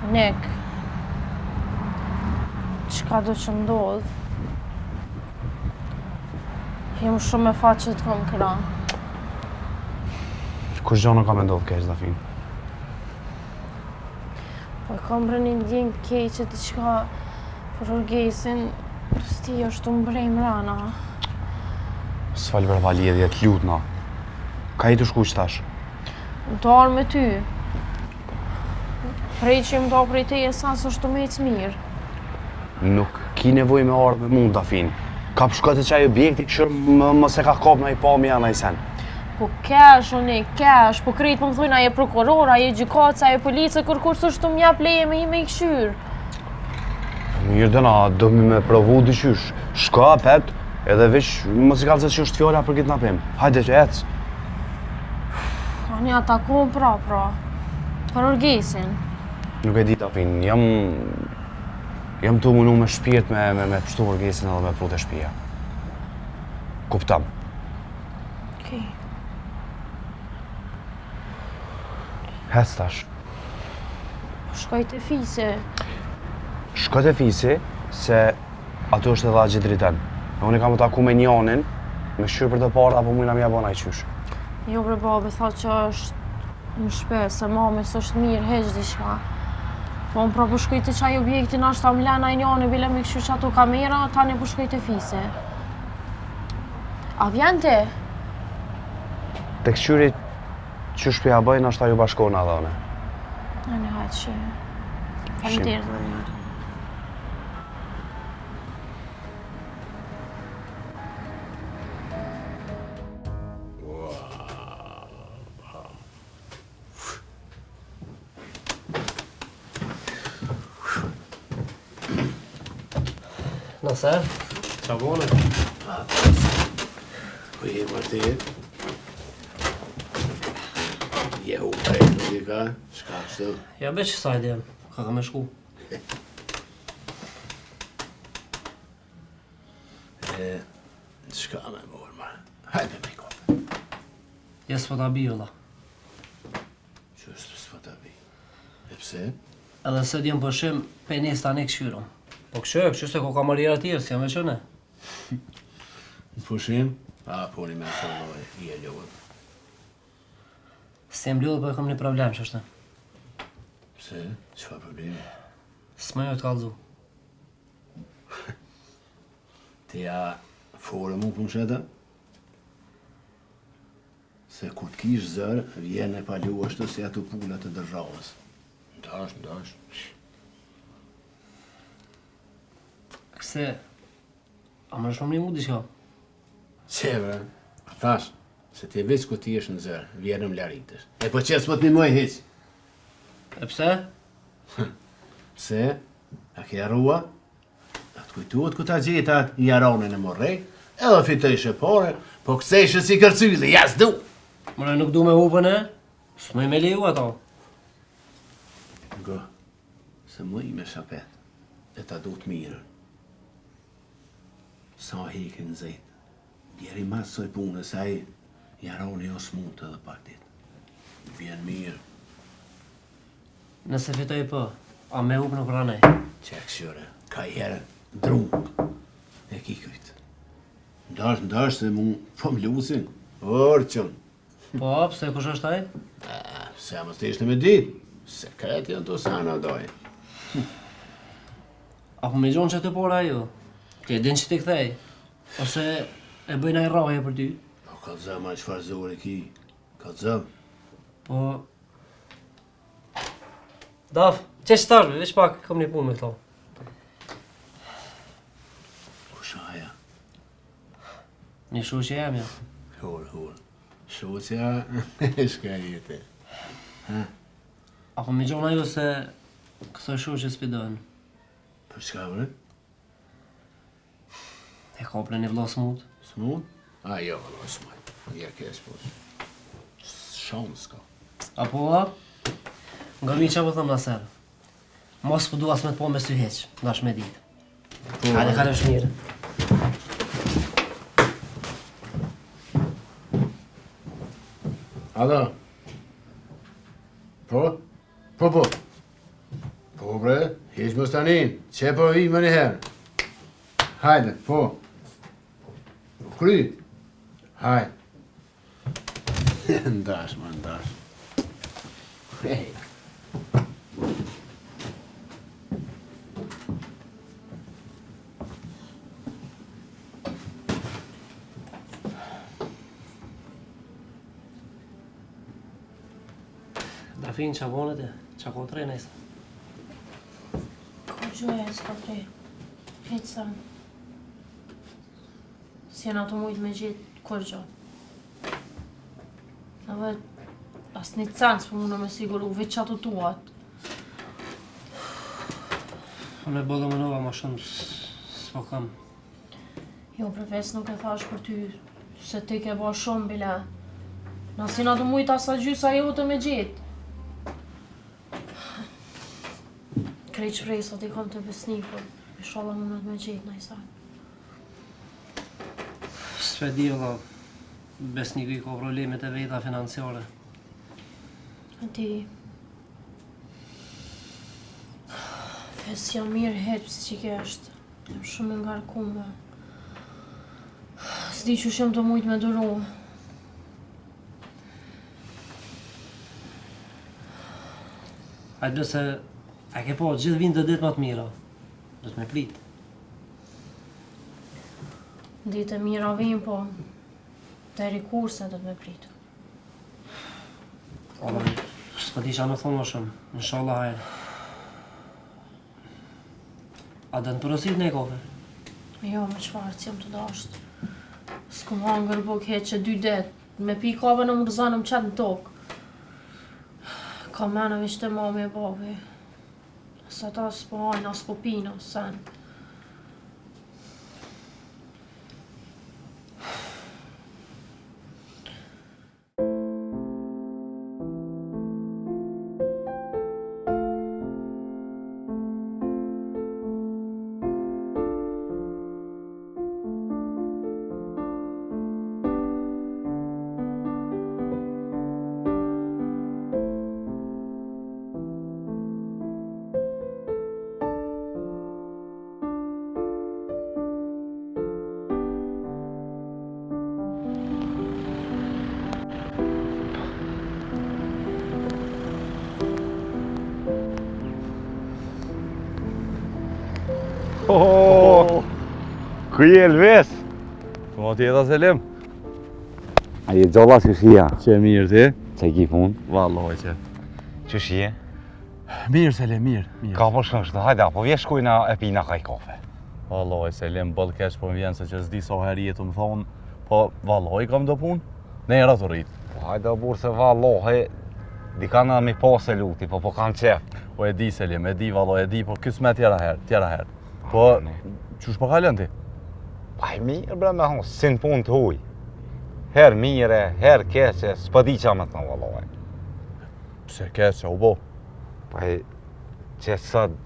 Nik, qka do që ndodh? Jem shumë e fat që të kom këra. Kush gjë nuk ka me ndodhë keq, Dafin. Po e kam bërë një ndjenjë keqe diçka për Urgesin, sti është të mbrej mrana. S'fal për valjedhje, të lutna. Ka i të shku që tash? Më të arë me ty. Prej që më do prej te e sa së është të me të mirë. Nuk ki nevoj me ardhë me mund, Dafin. Ka përshkot e qaj objekti, këshër më se ka kap në i pa mi anë i sen. Po kesh, unë kesh, po krejtë më thujnë aje prokuror, aje gjykaca, aje police, kur së është të mjap leje me i me i këshyr. Mirë dëna, do me provu dëqysh. Shka, pet, edhe veç më si kalë që është fjora për këtë napim. Hajde që ecë. Ani atakuam pra. Për Urgesin. Nuk e di, Dafin, jam të munu me shpirt me pështu Urgesin edhe me prut e shpia. Kuptam. Okej. Hes tash. Shkoj të fise. Shkoj të fisi, se ato është edhe gjithë driten. Unë i kam të taku me njonin, me shqyrë për të parë, apo mujna mja bona i qysh. Jo bre babe, tha që është në shpes, se mami së është mirë, heq diqka. Po më pra po shkoj të qaj objektin, ashtë ta mlena i njone, bile me këshyr që ato kamera, tani po shkoj të fise. A vjen ti? Të këshyri që shpja bëjnë, ashtë ta ju bashkona dhe one. Ani hajtë që... Faleminderit dhe mirë. Nasër, qa bone? Po je martir? Je u prejtë nuk i ka? Shka kështu? Ja be që sajt jem, ka me shku. Shka me morë, ma? Hajde me kopë. Je s'po ta bi, ola. Qështë s'po ta bi? E pse? Edhe se t'jem përshim, pe njës tani këshyrom. Po kështu se ko kamarira tjerë, si jam e qëne. Në pushim? A, po një me të lojë, i e ljohën. Se jem ljohë, po e kom një problem që është. Pse? Qëfa problemi? S'ma jo t'kallzu. Te ja fore mu për sheta? Se kur t'kish zërë, vjen e palu është se ato pullat të dërzhavës. Ndash. Këse, a më shumë një mu diqka? Se, bre, a thash, se ti veç ku ti është në zërë, vjenëm laritës. E po qësë po t'mi moj hiq. E pse? Pse? A ke arrua? A t'kujtuat ku ta gjetat i aronën e morrej, edhe fitejshë pare, po kësejshë si kërcyli, jas du! Mëre nuk du me hupën e? S'moj me leju ato. Ngo, se më i me shapet, e ta du t'mirën. Sa hekin zejt, bjeri mas soj punë, sa i aroni o smut edhe pak dit. Vjen mirë. Nëse fitoj po, a me hup nuk ranej? Qe këshyre, ka i herë drung, e kikujt. Ndash se mu po m'lusin, orqën. Po, pse kush është aj? Se më s'tishtë me dit, sekret janë të sana doj. Apo me gjonë që të pora jo? Ti e din që ti kthej? Ose e bëjna i rraje për ty? Po ka zëma qëfar zore ki, ka zëm. Po... Daf, që shtarve, veç pak kom një punë me këto. Kushaja? Një shu që jam, ja. Hur. Shuqja, shka jete. Apo me gjonë ajo se këso shu që s'pidojnë. Për çka bre? E ka për një vlo smut. Smut? A, jo, vlo smut. Ja kesh, po. Shonë s'ka. Apo, nga mi që po thëmë nëserë. Mos po du as me të po me sy heq, ndash me ditë. Hajde, kale shmirë. Alo? Po? Po. Po bre, heq më stanin, që po vi më një herë. Hajde, po. Kry, Hajde. Ndash, ma ndash. Hej. Dafin qa bonët e, qa ko tre nëjse. Ko gjoja e s'ka tre. Hetë sa. Si janë ato mujtë me gjithë kur gjo. Edhe as një cens për mundë me siguru, veç ato tuat. Unë e bëllë më nova ma shumë s'po kam. Jo, profes nuk e thash për ty, se ti ke ba shumë bile. Nasin ato mujtë asa gjysa jote me gjithë. Krejt shpresat i kam të besnikur. Inshallah mundet me gjithë nëjsa. S'pe di valla, besniku i ka problemet e veta financiare. A ti... Fes jam mirë hetë si që ke është. Jam shumë ngarkume. S'di që shumë të mujtë me duru. Hajde se a ke po gjithë vinë të ditë më të mira. Do të me prit. Ditë e mira vim, po... Deri kurse do të me pritu. S'pa di qa me thonë më shumë. Inshallah hajde. A dhe në përësit në e kove? Jo, me qfarë që jam të dashtë. S'kom hangër buk hetë që 2 detë. Me pi kave në mërzanë më qatë në tokë. Ka mene vishë të mami e babi. Sa ta s'po hajnë, as po pinë, as sen. Ku je Elves? Po tjeta Selim. A je gjolla që shia? Që mirë ti? Që ki pun? Valloj që. Që shie? Mirë Selim, mirë. Ka po shkën shtë, hajde, apo vje shkujna e pina kaj kafe. Valloj Selim, bëll keq po më vjen se që s'di sa herë jetu më thonë, po valloj kam do punë, ne era të rritë. Po hajde o burë se valloj, di ka në mi pas e luti, po kam qef. Po e di Selim, e di valloj, e di, po kësë me tjera herë. Po, qush po kalën ti? Pa e mirë bre me thonë, si në punë të huj. Herë mire, herë keqe, s'pa di qa me të në valloj. Pse keqe, u bo? Pa e që sët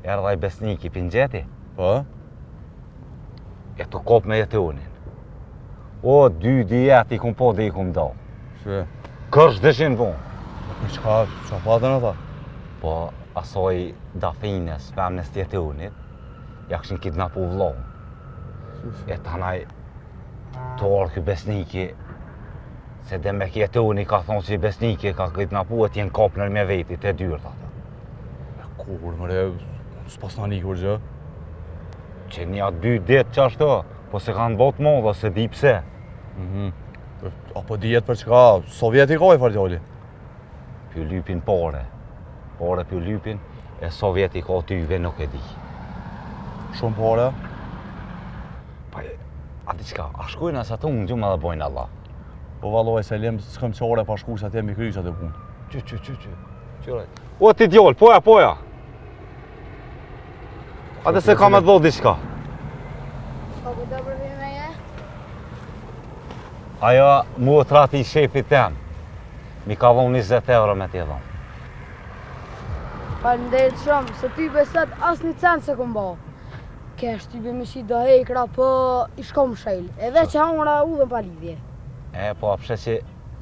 erdhaj besniki pin gjeti. Po? E të kop me jetunin. O, 2 djeti kum po dhe i kum do. Që? Kërsh dëshin punë. Qa patën ata? Po, asoj dafines, femnes të jetunit, ja këshin kidnapu vlohën. E tanaj të orë kë besniki, se dhe me kjetuni ka thonë që besniki ka kidnapu e t'jen kopnër me veti, të dyrët ata. Kur, mëre, s'pas në një kur gjë? Që nja 2 ditë që ashtë, po se kanë botë modë, se di pse. Apo dijet për çka, Sovjeti ka i fargjoli? Pjo lypin pare pjo lypin, e Sovjeti ka tyve nuk e di. Shumë pare? Pa e, a di qka, a shkujnë asa të unë gjumë dhe bojnë Allah. Po valloj Selim, s'këm qore pa shku sa te mi kryqat e punë. Qyre. O ti djoll, poja. A dhe se ka me të bo diqka. Po ku do përvi me je? Ajo mu të rati i shepit tem. Mi ka dhonë 20 euro me t'i dhonë. Faleminderit shumë, se ty besat as një cent se këm bo. Kesh ty be me shi do hekra, po i shkom shajl. Edhe që hamra u dhe pa lidhje. E, po apshe që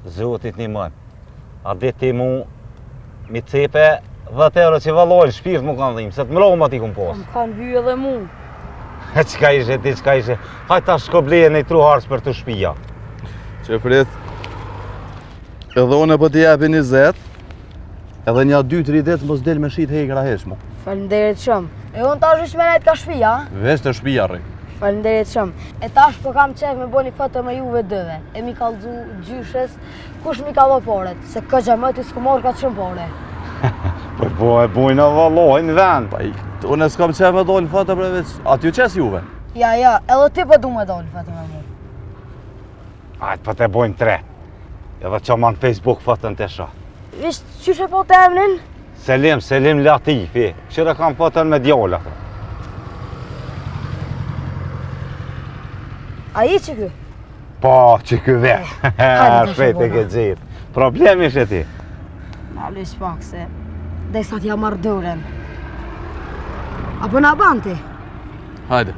zotit një mënë. A dit ti mu mi cepe 10 euro që vallojnë shpirt mu kanë dhimë, se të mroma ti këm posë. Më kanë vyë edhe mu. Qka ishe ti, qka ishe? Hajt ta shko bleje në i tru harës për të shpija. Që prit. Edhe unë po t'i japi 20. Edhe nja 2-3 ditë mos del me shit hekra heshmu. Faleminderit shumë. E unë tash ish me nejt ka shpia, Vesh të shpia rri. Faleminderit shumë. E tash po kam qef me bo një foto me juve dëve. E mi kallzu gjyshes, kush mi ka bo poret, se këgja më t'i s'ku morë ka të shumë pore. Po e bujnë valloj në vend. Unë s'kam qef me dojnë foto për veç. Aty u qes juve? Ja, edhe ti po du me do një foto me mu. Ajtë po te bojnë 3. Edhe që ma në Facebook fotën të shah. Vish, qyshe po të emnin? Selim Latifi. Qëra kam fotën me djolla. A i që kë? Po, që ky vesh. Shpejt e ke gjithë. Problemi ishe ti. Ma lish pak se dhe sa t'ja marrë dëren. Apo na banti? Hajde.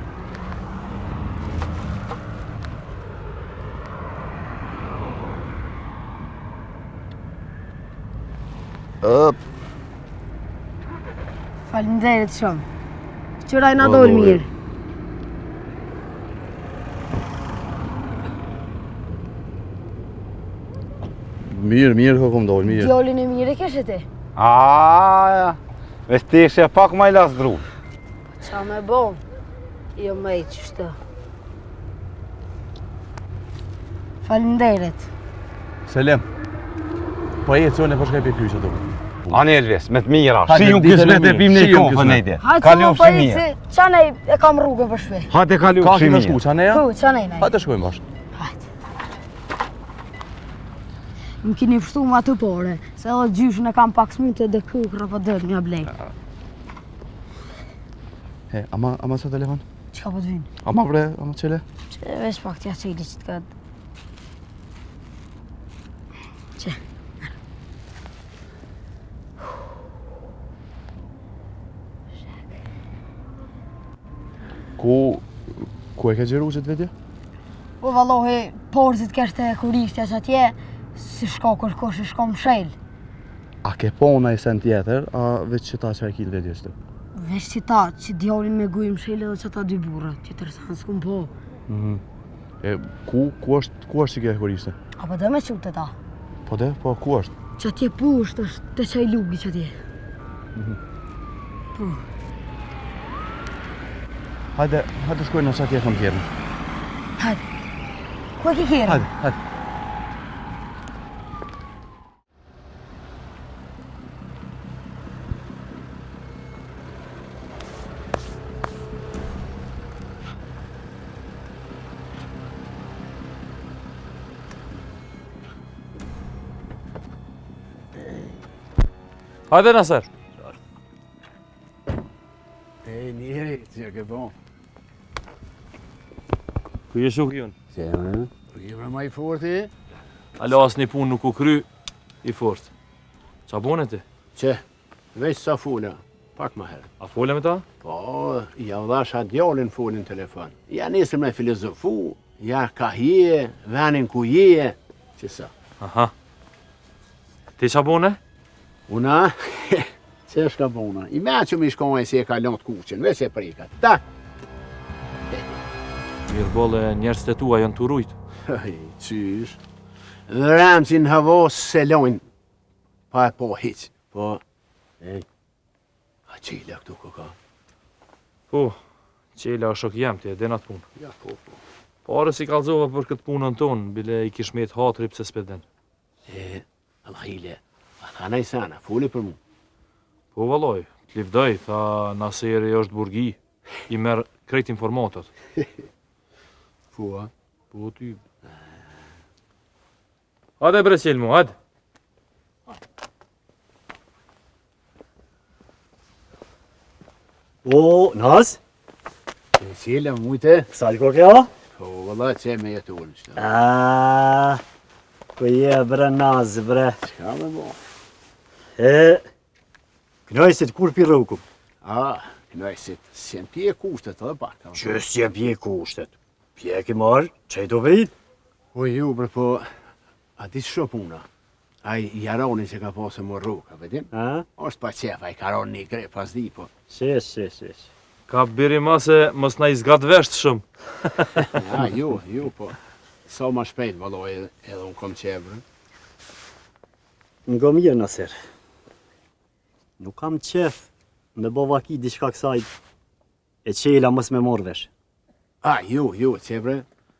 Faleminderit shumë. Qëraj na dojnë mirë. Mirë, ko kom dojnë, mirë. Djallin e mirë e keshe ti? Aaaa, vesh ti ishe pak ma i lasdru. Qa me bo? Jo me i qështë. Faleminderit. Selim. Po e cone po shkaj për kyqë ato. Ani Elvis, me të mira. Shi ju kismet e pim një kofë nejde. Kalim po shi mirë. Qa nej e kam rrugën për shpe. Hajde kalim shi mirë. Ka qa neja? Qa nej nej. Hajde shkojmë bashkë. Më kini pështu më atë pore, se edhe gjyshën e kam pak smute dhe kukra po dërë një blej. He, ama sa telefon? Qka po të vinë? Ama bre, ama qele? Që vesh pak t'ja qeli që t'kët. Që? Ku e ke gjeru që t'vetja? Po vallohi, porzit kështë e kurishtja që atje, si shko kërkosh i shko më shel. A ke pona i sen tjetër, a veç që ta që e kitë vetjes të? Vesh që ta, që djallin me guj më shel edhe që ta dy burra, që të rësanë s'kum po. E, ku është që ke kurishte? Apo dhe me qute ta? Po dhe, po ku është? Që atje pusht është të qaj lugi që atje. Po. Hajde shkojnë në që atje kom kjerën. Hajde. Ku e ki kjerën? Hajde. Hajde Naser. Njeri, që ke bon? Ku je shuk jonë? Që e më? Po jebra ma i forti? Alo as një punë nuk u kry i fort. Qa bone ti? Që? Veç sa fula, pak ma herë. A fole me ta? Po, ja u dhash atë djallin folin telefon. Ja nisëm me filozofu, ja ka hje, venin ku je, që sa. Aha. Ti qa bone? Una? Që shka bona? I me që mi shkojnë si e ka lënë kuqen, veç e prikat. Ta! Mirë bolle njerës të tua janë të rujtë. Qysh? Dhe ramë që në havos se lojnë, pa e po hiq. Po, a qila këtu ka? Po, qila o shok jem ti e denat punë. Ja, po. Pare si kalzova për këtë punën tonë, bile i kishmet hatri pëse s'peden. Alhile, a thana i sana, fuli për mu. Po valoj, t'livdoj, tha Naseri është burgi, i merë krejt informatat. Po, a? Po ty. Hajde bre Qelmo, hajde. O, Naz? Qila mujte? Sali ko kjo? Po, valla që me jetu ullë qëta. Po je bre Naz, bre. Qka me bo? Knojësit kur pi rrukum? Knojësit, s'jem pje kushtet edhe pak. Që s'jem pje kushtet? Pje ki marrë, që i do vrit? O ju bre, po, a di shumë puna? Ai jaroni që ka posë më rrugë, a vedin? Oshtë pa qefa, i karon një gre pas di, po. Si. Ka biri ma se mos na i zgat vesht shumë. Ju, po. Sa ma shpejt, valloj, edhe unë kom qevrën. Nga mirë Naser. Nuk kam qef me bo vaki diçka kësaj e qela mos me morr vesh. Ju, qevre,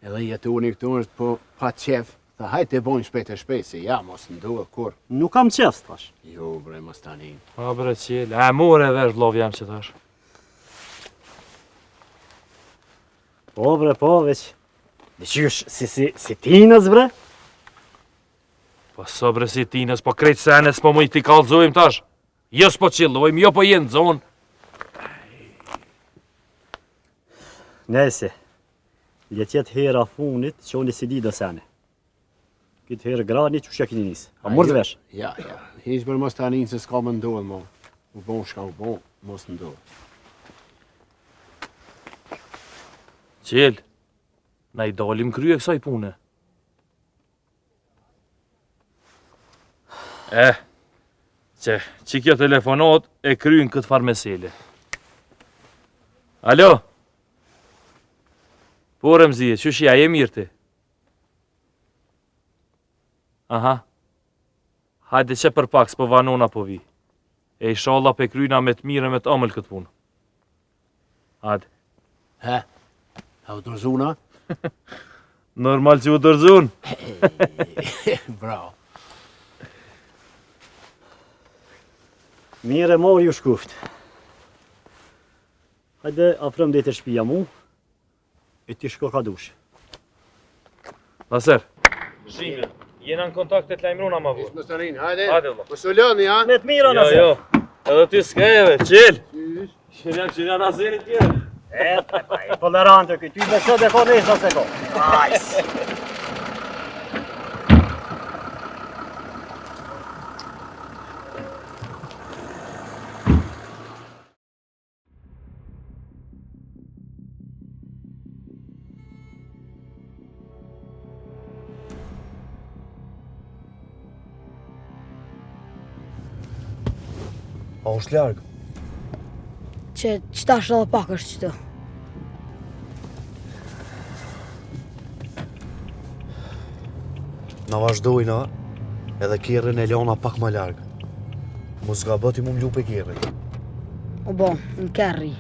edhe jetu unë këtu është po pa qef. Tha hajtë e bojnë shpejt e shpejt, se ja, mos nduhet kur. Nuk kam qef, thash. Jo, bre, mos tani. A bre qel, more vesh vlov jam që thash. Po bre, po, veç. Dhe qysh, si tinës, bre? Po so bre si tinës, po krejt senet s'po mu i ti kallzojmë tash. Jo s'po qillojmë, jo po jenë zonë. Nese, letjet hera funit që unë si di do sene. Këtë herë grani që shë kini nisë. A mërë vesh? Ja. Hiq për mos tani se s'ka më ndohet, mo. U bon shka u bon, mos ndohet. Qel, na i dalim krye kësaj pune. Që kjo telefonat e kryen këtë farë mesele. Alo? Po Remzije, qëshja, je mirë ti? Aha. Hajde që për pak s'po vanona po vi. E inshallah pe kryna me të mire me të ëmël këtë punë. Hajde. A u dërzuna? Normal që u dërzun. Bravo. Mire mori ju shkuft. Hajde, afrëm dhe të shpia mu, e ti shko ka dush. Naser. Zhime, jena në kontaktet lajmruna ma vërë. Mos tani, hajde. Hajde, vëlla. Mos u lëni, ha? Me të mira, Naser. Jo. Edhe ty s'kajeve, qel. Qelja Naserit tjerë. E tolerante këj, ty beso dhe ko nesa se ko. Ajs. A është largë? Qëta është edhe pak është qëtë. Na vazhdojna edhe kjerën e lana pak më largë. Mos ga bëti mu mlupe kjerën. O bo, në kerri.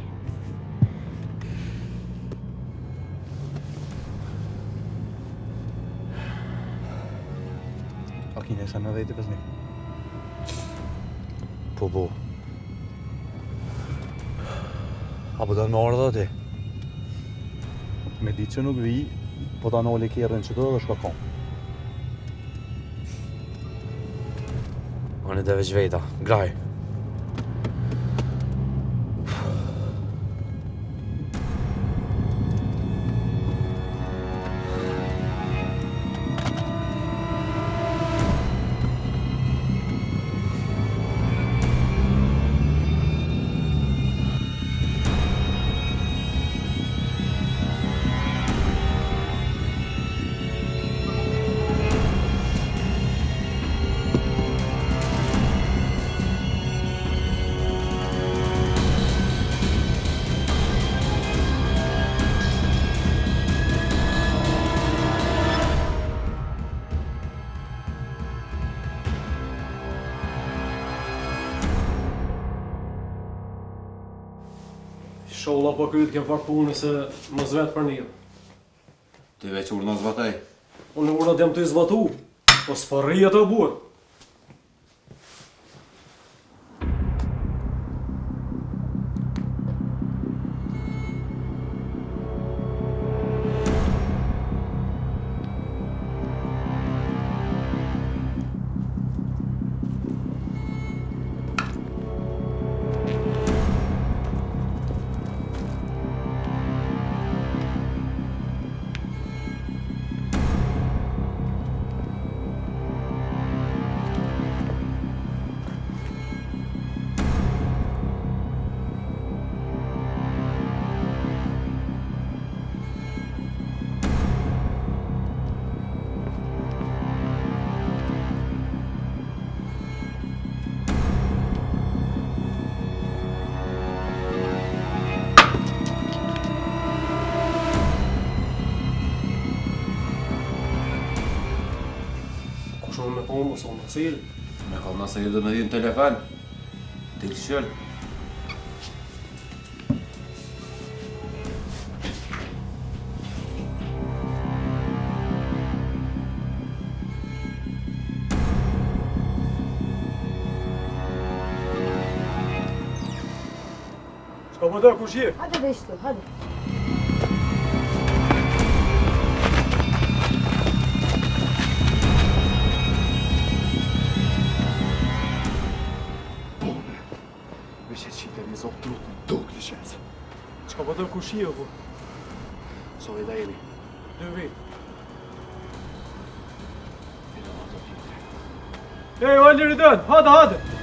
Akine, sa në vejti pësni? Po bo. Apo da në marrë dhe ti? Me ditë që nuk vi, po da në oli kjerën që të dhe shka kom. Anë dhe veç vejta, graj. Sholla po kryt kem fakt punë se më zvet për një. Ti veç urna zbataj? Unë urnat jam të i zbatu, po s'parri atë buhet. mos o më cilë. Me ka nëse ju dhe me dhjën telefon. Të lëshën. Shka po da kush je? Hajde dhe ishte, hajde. Veç e qite një zotë trut në duk të qenë. Shka po da kush je, po? So e da jeni. 2 vit. Ej, o Liridën, hajde, hajde!